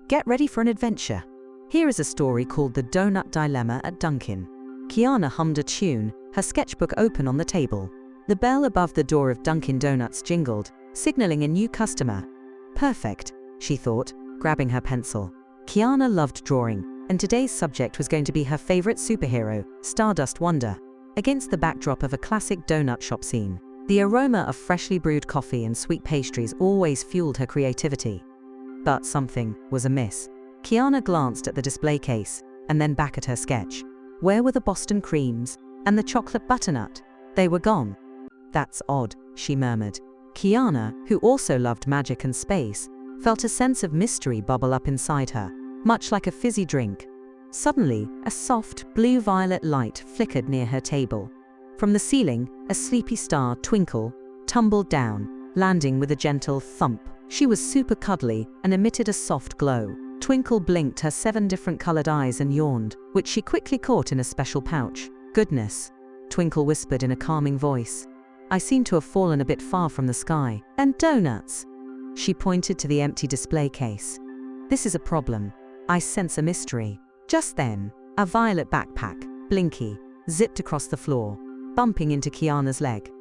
Get ready for an adventure. Here is a story called The Donut Dilemma at Dunkin. Kiana hummed a tune, her sketchbook open on the table. The bell above the door of Dunkin Donuts jingled, signaling a new customer. Perfect, she thought, grabbing her pencil. Kiana loved drawing, and today's subject was going to be her favorite superhero, Stardust Wonder. Against the backdrop of a classic donut shop scene, the aroma of freshly brewed coffee and sweet pastries always fueled her creativity. But something was amiss. Kiana glanced at the display case, and then back at her sketch. Where were the Boston Kremes and the Chocolate Butternut? They were gone. That's odd, she murmured. Kiana, who also loved magic and space, felt a sense of mystery bubble up inside her, much like a fizzy drink. Suddenly, a soft, blue-violet light flickered near her table. From the ceiling, a sleepy star, Twinkle, tumbled down, landing with a gentle thump. She was super cuddly and emitted a soft glow. Twinkle blinked her 7 different colored eyes and yawned, which she quickly caught in a special pouch. Goodness, Twinkle whispered in a calming voice. I seem to have fallen a bit far from the sky. And donuts. She pointed to the empty display case. This is a problem. I sense a mystery. Just then, a violet backpack, Blinky, zipped across the floor, bumping into Kiana's leg.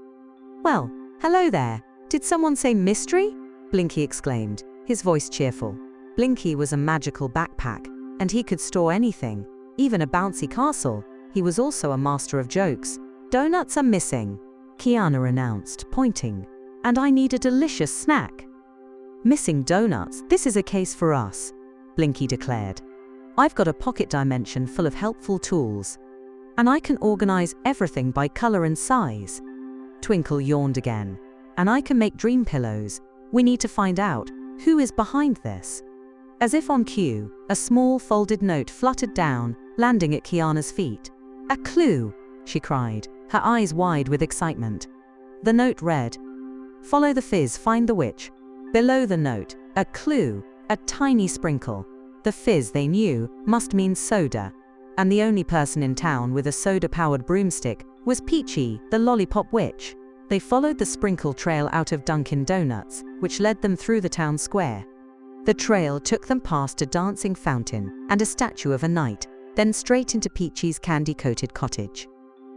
Well, hello there. Did someone say mystery? Blinky exclaimed, his voice cheerful. Blinky was a magical backpack, and he could store anything, even a bouncy castle. He was also a master of jokes. Donuts are missing, Kiana announced, pointing. And I need a delicious snack. Missing donuts, this is a case for us, Blinky declared. I've got a pocket dimension full of helpful tools, and I can organize everything by color and size. Twinkle yawned again. And I can make dream pillows. We need to find out who is behind this. As if on cue, a small folded note fluttered down, landing at Kiana's feet. A clue, she cried, her eyes wide with excitement. The note read, Follow the fizz, find the witch. Below the note, a clue, a tiny sprinkle. The fizz, they knew, must mean soda. And the only person in town with a soda-powered broomstick was Peachy, the lollipop witch. They followed the sprinkle trail out of Dunkin Donuts, which led them through the town square. The trail took them past a dancing fountain and a statue of a knight, then straight into Peachy's candy-coated cottage.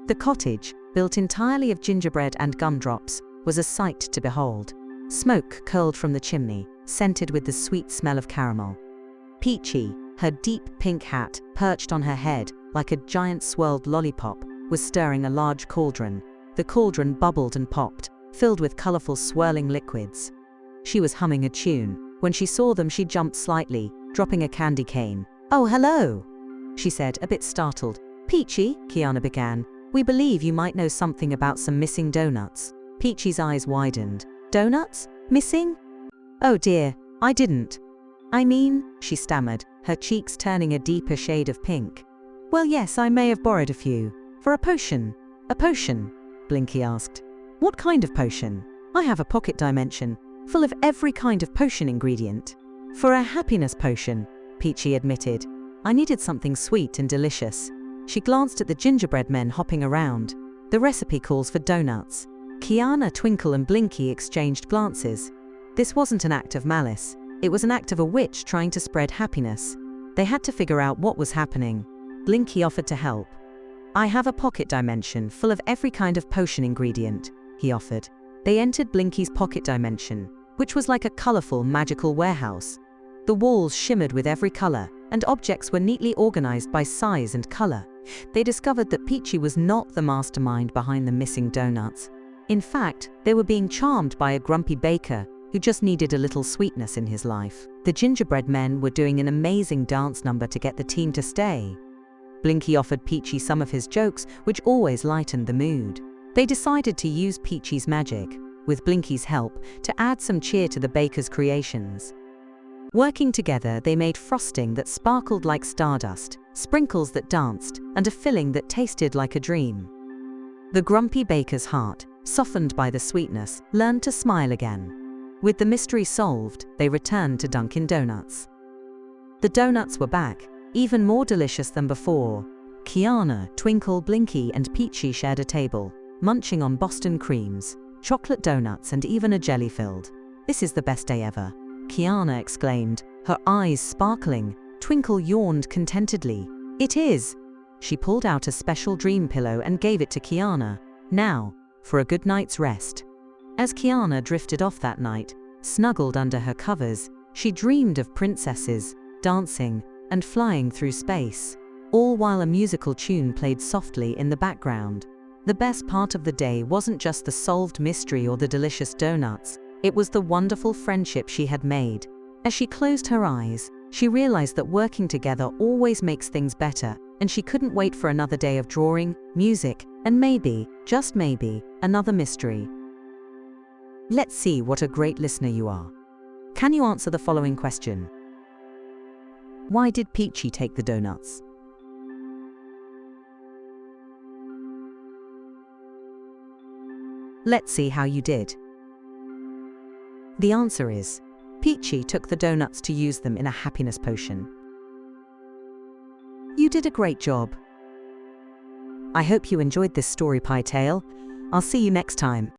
The cottage, built entirely of gingerbread and gumdrops, was a sight to behold. Smoke curled from the chimney, scented with the sweet smell of caramel. Peachy, her deep pink hat perched on her head like a giant swirled lollipop, was stirring a large cauldron. The cauldron bubbled and popped, filled with colorful swirling liquids. She was humming a tune. When she saw them, she jumped slightly, dropping a candy cane. Oh, hello, she said, a bit startled. Peachy, Kiana began, we believe you might know something about some missing donuts. Peachy's eyes widened. Donuts? Missing? Oh dear, I didn't. I mean, she stammered, her cheeks turning a deeper shade of pink. Well, yes, I may have borrowed a few. For a potion. A potion? Blinky asked. What kind of potion? I have a pocket dimension, full of every kind of potion ingredient. For a happiness potion, Peachy admitted. I needed something sweet and delicious. She glanced at the gingerbread men hopping around. The recipe calls for donuts. Kiana, Twinkle, and Blinky exchanged glances. This wasn't an act of malice. It was an act of a witch trying to spread happiness. They had to figure out what was happening. Blinky offered to help. I have a pocket dimension full of every kind of potion ingredient, he offered. They entered Blinky's pocket dimension, which was like a colorful, magical warehouse. The walls shimmered with every color, and objects were neatly organized by size and color. They discovered that Peachy was not the mastermind behind the missing donuts. In fact, they were being charmed by a grumpy baker who just needed a little sweetness in his life. The gingerbread men were doing an amazing dance number to get the team to stay. Blinky offered Peachy some of his jokes, which always lightened the mood. They decided to use Peachy's magic, with Blinky's help, to add some cheer to the baker's creations. Working together, they made frosting that sparkled like stardust, sprinkles that danced, and a filling that tasted like a dream. The grumpy baker's heart, softened by the sweetness, learned to smile again. With the mystery solved, they returned to Dunkin Donuts. The donuts were back, even more delicious than before. Kiana, Twinkle, Blinky, and Peachy shared a table, munching on Boston Kremes, chocolate donuts, and even a jelly-filled. This is the best day ever, Kiana exclaimed, Her eyes sparkling, Twinkle yawned contentedly. "It is." She pulled out a special dream pillow and gave it to Kiana. "Now, for a good night's rest." As Kiana drifted off that night, snuggled under her covers, she dreamed of princesses, dancing, and flying through space, all while a musical tune played softly in the background. The best part of the day wasn't just the solved mystery or the delicious donuts, it was the wonderful friendship she had made. As she closed her eyes, she realized that working together always makes things better, and she couldn't wait for another day of drawing, music, and maybe, just maybe, another mystery. Let's see what a great listener you are. Can you answer the following question? Why did Peachy take the donuts? Let's see how you did. The answer is, Peachy took the donuts to use them in a happiness potion. You did a great job. I hope you enjoyed this story pie tale. I'll see you next time.